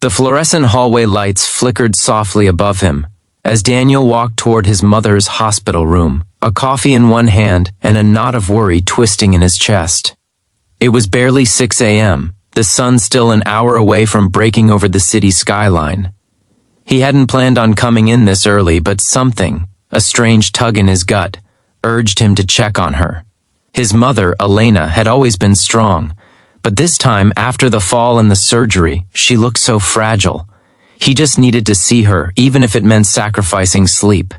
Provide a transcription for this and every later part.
The fluorescent hallway lights flickered softly above him as Daniel walked toward his mother's hospital room, a coffee in one hand and a knot of worry twisting in his chest. It was barely 6 a.m., the sun still an hour away from breaking over the city skyline. He hadn't planned on coming in this early, but something, a strange tug in his gut, urged him to check on her. His mother, Elena, had always been strong, but this time, after the fall and the surgery, she looked so fragile. He just needed to see her, even if it meant sacrificing sleep.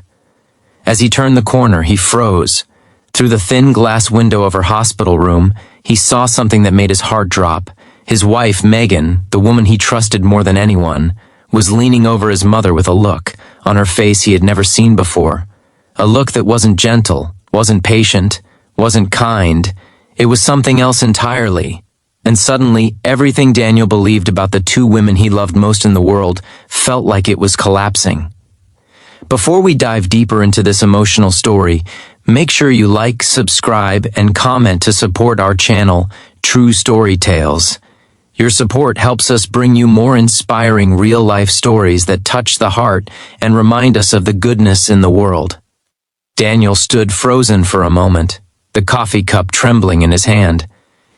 As he turned the corner, he froze. Through the thin glass window of her hospital room, he saw something that made his heart drop. His wife, Megan, the woman he trusted more than anyone, was leaning over his mother with a look on her face he had never seen before. A look that wasn't gentle, wasn't patient, wasn't kind. It was something else entirely. And suddenly, everything Daniel believed about the two women he loved most in the world felt like it was collapsing. Before we dive deeper into this emotional story, make sure you like, subscribe, and comment to support our channel, True Story Tales. Your support helps us bring you more inspiring real-life stories that touch the heart and remind us of the goodness in the world. Daniel stood frozen for a moment, the coffee cup trembling in his hand.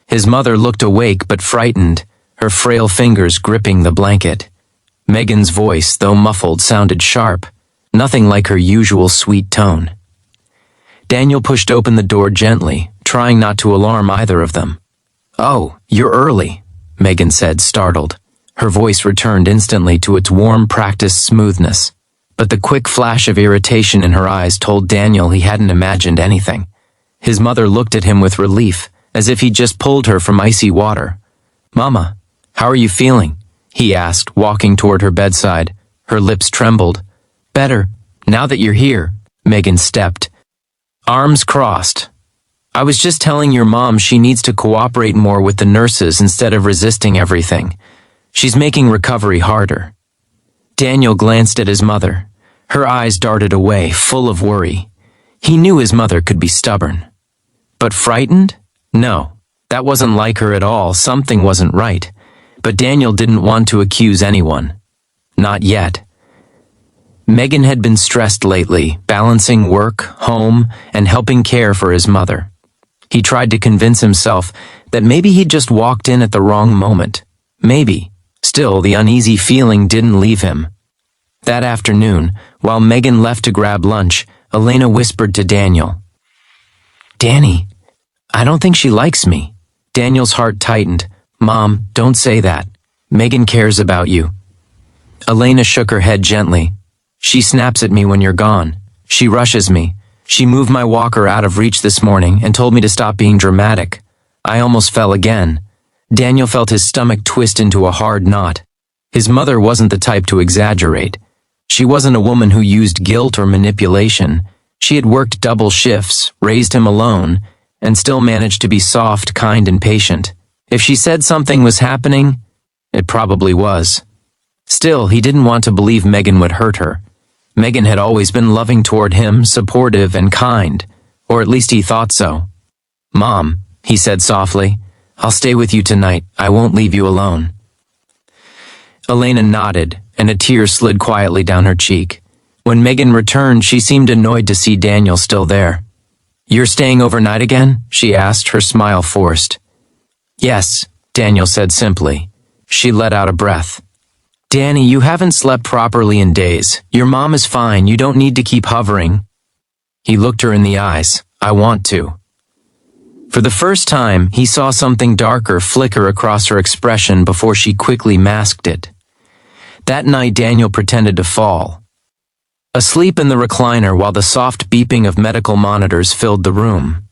His mother looked awake but frightened, her frail fingers gripping the blanket. Megan's voice, though muffled, sounded sharp, nothing like her usual sweet tone. Daniel pushed open the door gently, trying not to alarm either of them. "Oh, you're early," Megan said, startled. Her voice returned instantly to its warm, practiced smoothness, but the quick flash of irritation in her eyes told Daniel he hadn't imagined anything. His mother looked at him with relief, as if he'd just pulled her from icy water. "Mama, how are you feeling?" he asked, walking toward her bedside. Her lips trembled. "Better, now that you're here," Megan stepped, arms crossed. "I was just telling your mom she needs to cooperate more with the nurses instead of resisting everything. She's making recovery harder." Daniel glanced at his mother. Her eyes darted away, full of worry. He knew his mother could be stubborn. But frightened? No, that wasn't like her at all. Something wasn't right. But Daniel didn't want to accuse anyone. Not yet. Megan had been stressed lately, balancing work, home, and helping care for his mother. He tried to convince himself that maybe he'd just walked in at the wrong moment. Maybe. Still, the uneasy feeling didn't leave him. That afternoon, while Megan left to grab lunch, Elena whispered to Daniel, "Danny, I don't think she likes me." Daniel's heart tightened. "Mom, don't say that. Megan cares about you." Elena shook her head gently. "She snaps at me when you're gone. She rushes me. She moved my walker out of reach this morning and told me to stop being dramatic. I almost fell again." Daniel felt his stomach twist into a hard knot. His mother wasn't the type to exaggerate. She wasn't a woman who used guilt or manipulation. She had worked double shifts, raised him alone, and still managed to be soft, kind, and patient. If she said something was happening, it probably was. Still, he didn't want to believe Megan would hurt her. Megan had always been loving toward him, supportive and kind, or at least he thought so. "Mom," he said softly, "I'll stay with you tonight. I won't leave you alone." Elena nodded, and a tear slid quietly down her cheek. When Megan returned, she seemed annoyed to see Daniel still there. "You're staying overnight again?" she asked, her smile forced. "Yes," Daniel said simply. She let out a breath. "Danny, you haven't slept properly in days. Your mom is fine. You don't need to keep hovering." He looked her in the eyes. "I want to." For the first time, he saw something darker flicker across her expression before she quickly masked it. That night, Daniel pretended to fall. Asleep in the recliner while the soft beeping of medical monitors filled the room.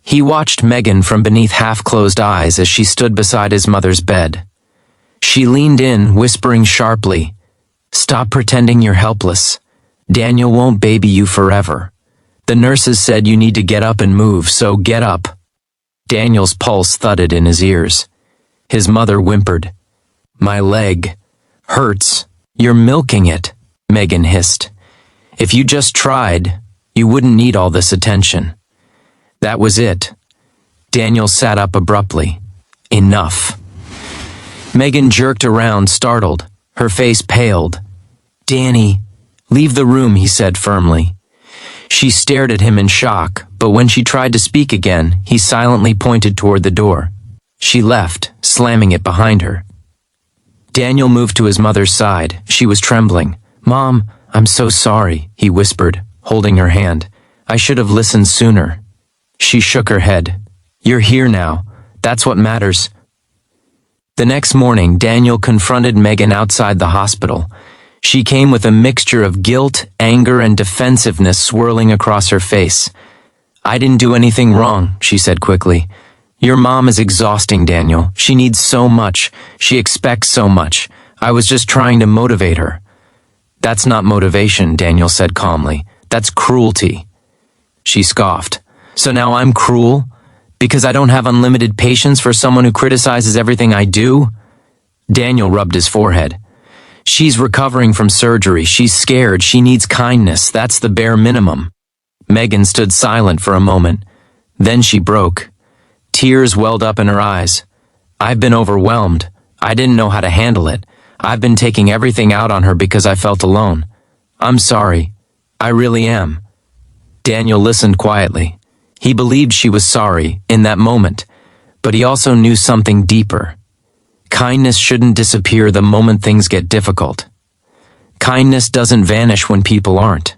He watched Megan from beneath half-closed eyes as she stood beside his mother's bed. She leaned in, whispering sharply, "Stop pretending you're helpless. Daniel won't baby you forever. The nurses said you need to get up and move, so get up." Daniel's pulse thudded in his ears. His mother whimpered, "My leg hurts. You're milking it," Megan hissed. "If you just tried, you wouldn't need all this attention." That was it. Daniel sat up abruptly. Enough. Megan jerked around, startled. Her face paled. "Danny, leave the room," he said firmly. She stared at him in shock, but when she tried to speak again, he silently pointed toward the door. She left, slamming it behind her. Daniel moved to his mother's side. She was trembling. "Mom, I'm so sorry," he whispered, holding her hand. "I should have listened sooner." She shook her head. "You're here now. That's what matters." The next morning, Daniel confronted Megan outside the hospital. She came with a mixture of guilt, anger, and defensiveness swirling across her face. "I didn't do anything wrong," she said quickly. "Your mom is exhausting, Daniel. She needs so much. She expects so much. I was just trying to motivate her." "That's not motivation," Daniel said calmly. "That's cruelty." She scoffed. "So now I'm cruel? Because I don't have unlimited patience for someone who criticizes everything I do?" Daniel rubbed his forehead. "She's recovering from surgery. She's scared. She needs kindness. That's the bare minimum." Megan stood silent for a moment. Then she broke. Tears welled up in her eyes. "I've been overwhelmed. I didn't know how to handle it. I've been taking everything out on her because I felt alone. I'm sorry. I really am." Daniel listened quietly. He believed she was sorry in that moment, but he also knew something deeper. Kindness shouldn't disappear the moment things get difficult. Kindness doesn't vanish when people aren't.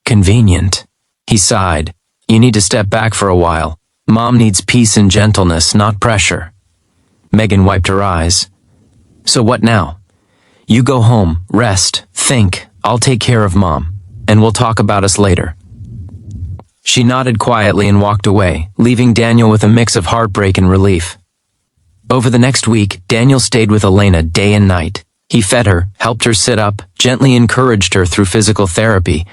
"Convenient." He sighed. "You need to step back for a while. Mom needs peace and gentleness, not pressure." Megan wiped her eyes. "So what now?" "You go home, rest, think. I'll take care of Mom, and we'll talk about us later." She nodded quietly and walked away, leaving Daniel with a mix of heartbreak and relief. Over the next week, Daniel stayed with Elena day and night. He fed her, helped her sit up, gently encouraged her through physical therapy,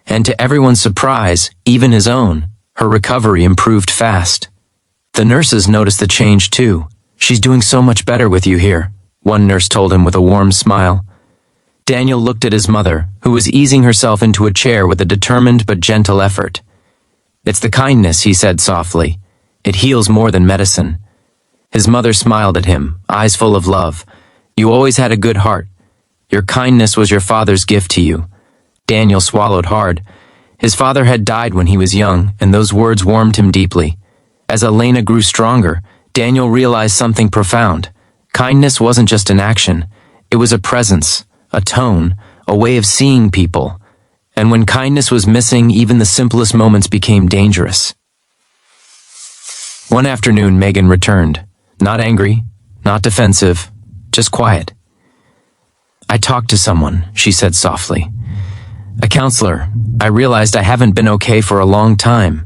and to everyone's surprise, even his own, her recovery improved fast. The nurses noticed the change too. "She's doing so much better with you here," one nurse told him with a warm smile. Daniel looked at his mother, who was easing herself into a chair with a determined but gentle effort. "It's the kindness," he said softly. "It heals more than medicine." His mother smiled at him, eyes full of love. "You always had a good heart. Your kindness was your father's gift to you." Daniel swallowed hard. His father had died when he was young, and those words warmed him deeply. As Elena grew stronger, Daniel realized something profound. Kindness wasn't just an action. It was a presence, a tone, a way of seeing people. And when kindness was missing, even the simplest moments became dangerous. One afternoon, Megan returned. Not angry, not defensive, just quiet. "I talked to someone," she said softly. "A counselor. I realized I haven't been okay for a long time.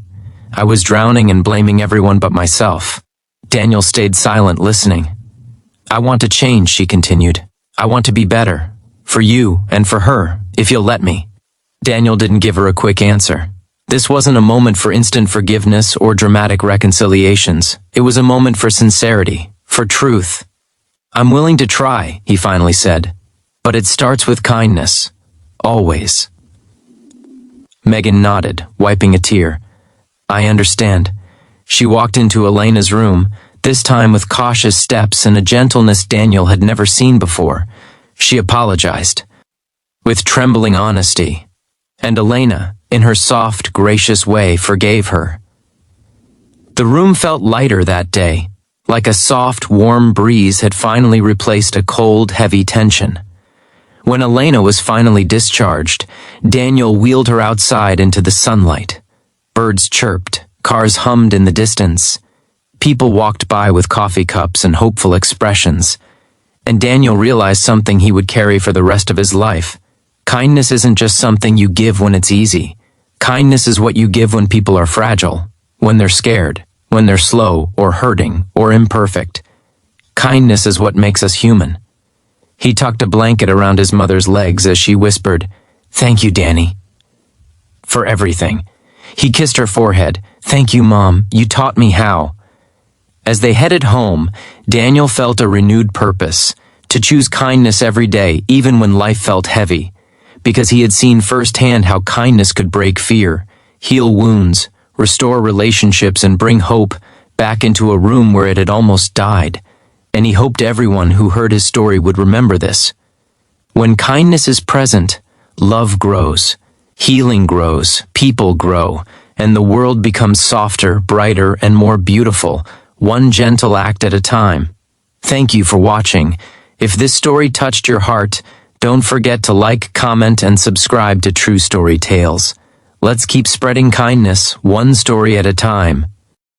I was drowning and blaming everyone but myself." Daniel stayed silent, listening. "I want to change," she continued. "I want to be better. For you and for her, if you'll let me." Daniel didn't give her a quick answer. This wasn't a moment for instant forgiveness or dramatic reconciliations. It was a moment for sincerity, for truth. "I'm willing to try," he finally said. "But it starts with kindness. Always." Megan nodded, wiping a tear. "I understand." She walked into Elena's room, this time with cautious steps and a gentleness Daniel had never seen before. She apologized, with trembling honesty. And Elena, in her soft, gracious way, forgave her. The room felt lighter that day, like a soft, warm breeze had finally replaced a cold, heavy tension. When Elena was finally discharged, Daniel wheeled her outside into the sunlight. Birds chirped, cars hummed in the distance. People walked by with coffee cups and hopeful expressions. And Daniel realized something he would carry for the rest of his life. Kindness isn't just something you give when it's easy. Kindness is what you give when people are fragile, when they're scared, when they're slow or hurting or imperfect. Kindness is what makes us human. He tucked a blanket around his mother's legs as she whispered, "Thank you, Danny, for everything." He kissed her forehead. "Thank you, Mom. You taught me how." As they headed home, Daniel felt a renewed purpose, to choose kindness every day, even when life felt heavy, because he had seen firsthand how kindness could break fear, heal wounds, restore relationships, and bring hope back into a room where it had almost died. and he hoped everyone who heard his story would remember this. When kindness is present, love grows, healing grows, people grow, and the world becomes softer, brighter, and more beautiful, one gentle act at a time. Thank you for watching. If this story touched your heart, don't forget to like, comment, and subscribe to True Story Tales. Let's keep spreading kindness, one story at a time.